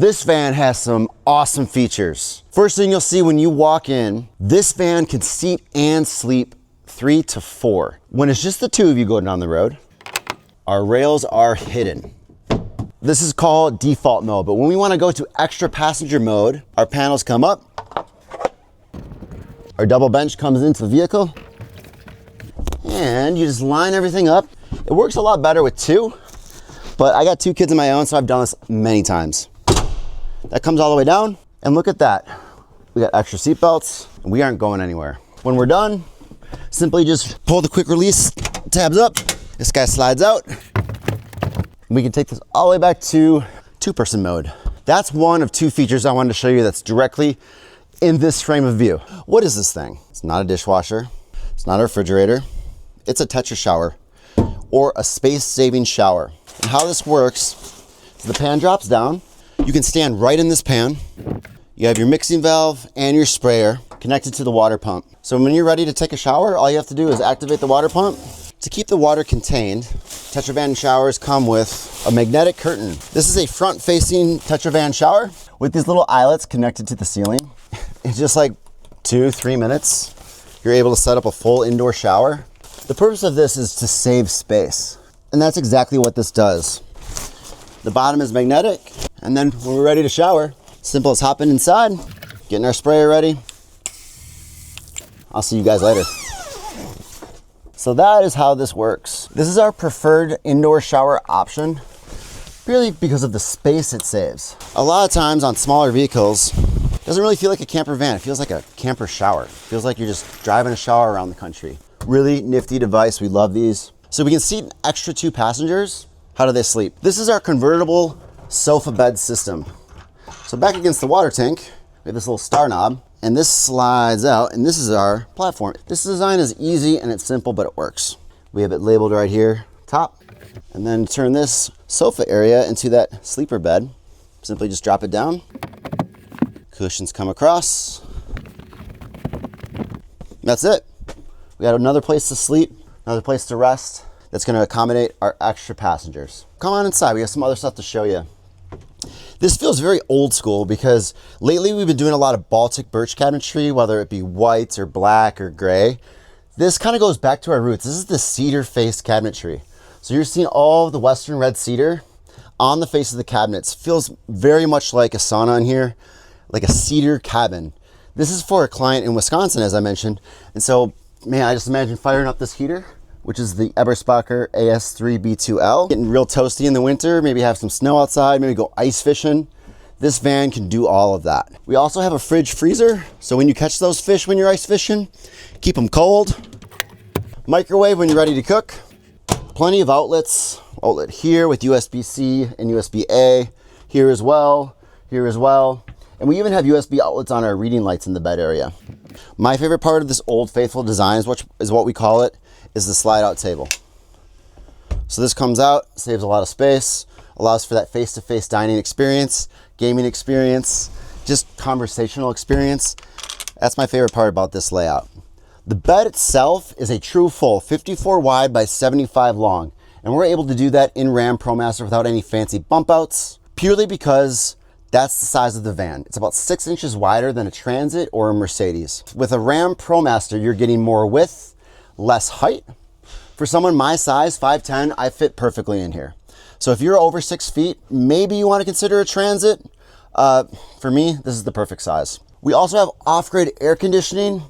This van has some awesome features. First thing you'll see when you walk in, this van can seat and sleep 3 to 4. When it's just the two of you going down the road, our rails are hidden. This is called default mode, but when we want to go to extra passenger mode, our panels come up, our double bench comes into the vehicle, and you just line everything up. It works a lot better with two, but I got 2 kids of my own, so I've done this many times. That comes all the way down, and look at that. We got extra seat belts, and we aren't going anywhere. When we're done, simply just pull the quick release tabs up. This guy slides out. We can take this all the way back to 2-person mode. That's one of 2 features I wanted to show you that's directly in this frame of view. What is this thing? It's not a dishwasher. It's not a refrigerator. It's a Tetra shower, or a space-saving shower. And how this works is the pan drops down. You can stand right in this pan. You have your mixing valve and your sprayer connected to the water pump. So when you're ready to take a shower, all you have to do is activate the water pump. To keep the water contained, Tetravan showers come with a magnetic curtain. This is a front-facing Tetravan shower with these little eyelets connected to the ceiling. In just like 2-3 minutes, you're able to set up a full indoor shower. The purpose of this is to save space, and that's exactly what this does. The bottom is magnetic, and then when we're ready to shower, simple as hopping inside, getting our sprayer ready. I'll see you guys later. So that is how this works. This is our preferred indoor shower option, purely because of the space it saves. A lot of times on smaller vehicles, it doesn't really feel like a camper van. It feels like a camper shower. It feels like you're just driving a shower around the country. Really nifty device. We love these. So we can seat an extra 2 passengers. How do they sleep? This is our convertible sofa bed system. So back against the water tank, we have this little star knob, and this slides out, and this is our platform. This design is easy and it's simple, but it works. We have it labeled right here, top, and then turn this sofa area into that sleeper bed. Simply just drop it down. Cushions come across. That's it. We got another place to sleep, another place to rest that's gonna accommodate our extra passengers. Come on inside, we have some other stuff to show you. This feels very old school because lately we've been doing a lot of Baltic birch cabinetry, whether it be white or black or gray. This kind of goes back to our roots. This is the cedar face cabinetry. So you're seeing all of the Western red cedar on the face of the cabinets. Feels very much like a sauna in here, like a cedar cabin. This is for a client in Wisconsin, as I mentioned. And so, man, I just imagine firing up this heater, which is the Eberspacher AS3B2L. Getting real toasty in the winter, maybe have some snow outside, maybe go ice fishing. This van can do all of that. We also have a fridge freezer, so when you catch those fish when you're ice fishing, keep them cold. Microwave when you're ready to cook. Plenty of outlets. Outlet here with USB-C and USB-A. Here as well, here as well. And we even have USB outlets on our reading lights in the bed area. My favorite part of this Old Faithful design is what we call it, is the slide out table. So this comes out, saves a lot of space, allows for that face-to-face dining experience, gaming experience, just conversational experience. That's my favorite part about this layout. The bed itself is a true full 54 wide by 75 long, and we're able to do that in Ram ProMaster without any fancy bump outs, purely because that's the size of the van. It's about 6 inches wider than a Transit or a Mercedes. With a Ram ProMaster, you're getting more width, less height. For someone my size, 5'10", I fit perfectly in here. So if you're over 6 feet, maybe you want to consider a Transit. For me, this is the perfect size. We also have off-grid air conditioning.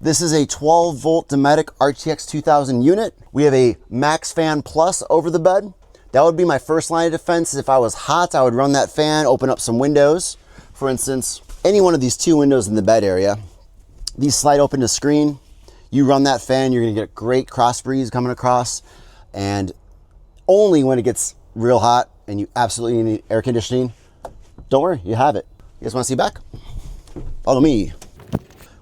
This is a 12-volt Dometic RTX 2000 unit. We have a Max Fan Plus over the bed. That would be my first line of defense. If I was hot, I would run that fan, open up some windows. For instance, any one of these 2 windows in the bed area, these slide open to screen. You run that fan, you're gonna get a great cross breeze coming across, and only when it gets real hot and you absolutely need air conditioning, don't worry, you have it. You guys wanna see back? Follow me.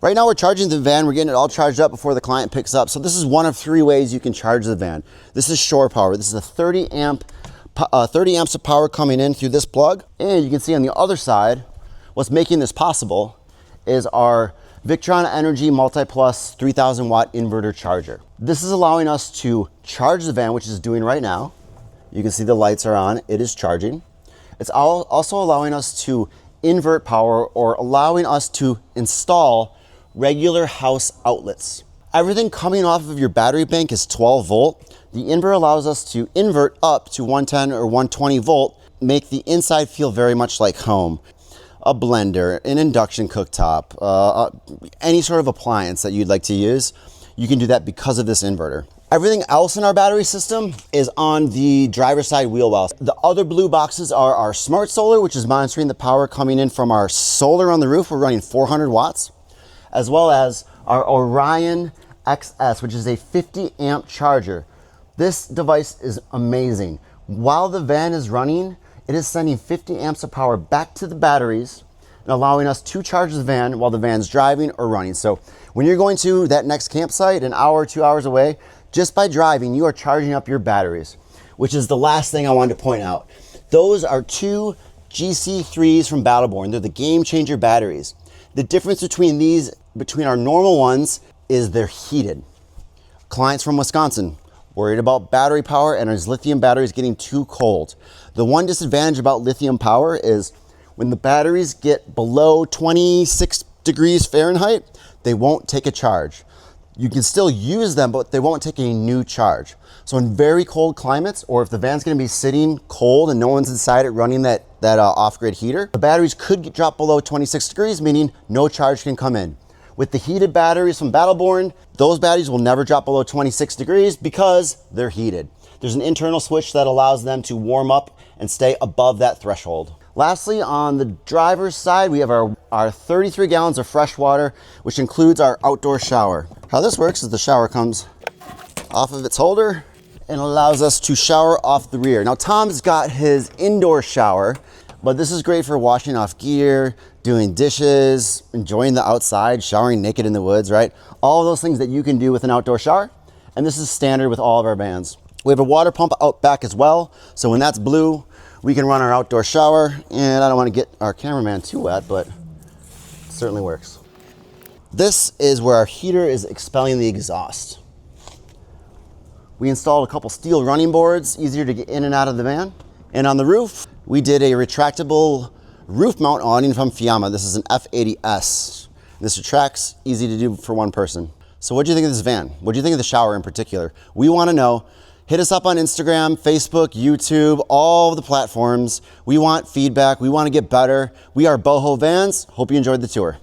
Right now we're charging the van, we're getting it all charged up before the client picks up. So this is one of 3 ways you can charge the van. This is shore power. This is a 30 amps of power coming in through this plug. And you can see on the other side, what's making this possible is our Victron Energy Multi-Plus 3000 watt inverter charger. This is allowing us to charge the van, which it's doing right now. You can see the lights are on, it is charging. It's also allowing us to invert power, or allowing us to install regular house outlets. Everything coming off of your battery bank is 12 volt. The inverter allows us to invert up to 110 or 120 volt, make the inside feel very much like home. A blender, an induction cooktop, any sort of appliance that you'd like to use, you can do that because of this inverter. Everything else in our battery system is on the driver's side wheel well. The other blue boxes are our smart solar, which is monitoring the power coming in from our solar on the roof. We're running 400 watts, as well as our Orion XS, which is a 50 amp charger. This device is amazing. While the van is running, it is sending 50 amps of power back to the batteries and allowing us to charge the van while the van's driving or running. So when you're going to that next campsite, an hour, 2 hours away, just by driving, you are charging up your batteries, which is the last thing I wanted to point out. Those are two GC3s from Battleborn. They're the game changer batteries. The difference between these, between our normal ones, is they're heated. Clients from Wisconsin worried about battery power and his lithium batteries getting too cold. The one disadvantage about lithium power is when the batteries get below 26 degrees Fahrenheit, they won't take a charge. You can still use them, but they won't take a new charge. So in very cold climates, or if the van's gonna be sitting cold and no one's inside it running that off-grid heater, the batteries could drop below 26 degrees, meaning no charge can come in. With the heated batteries from Battleborn, those batteries will never drop below 26 degrees because they're heated. There's an internal switch that allows them to warm up and stay above that threshold. Lastly, on the driver's side, we have our 33 gallons of fresh water, which includes our outdoor shower. How this works is the shower comes off of its holder and allows us to shower off the rear. Now, Tom's got his indoor shower, but this is great for washing off gear, doing dishes, enjoying the outside, showering naked in the woods, right? All of those things that you can do with an outdoor shower. And this is standard with all of our vans. We have a water pump out back as well. So when that's blue, we can run our outdoor shower. And I don't want to get our cameraman too wet, but it certainly works. This is where our heater is expelling the exhaust. We installed a couple steel running boards, easier to get in and out of the van. And on the roof, we did a retractable roof mount awning from Fiamma. This is an F80S. This retracts, easy to do for one person. So what do you think of this van? What do you think of the shower in particular? We want to know. Hit us up on Instagram, Facebook, YouTube, all of the platforms. We want feedback. We want to get better. We are Boho Vans. Hope you enjoyed the tour.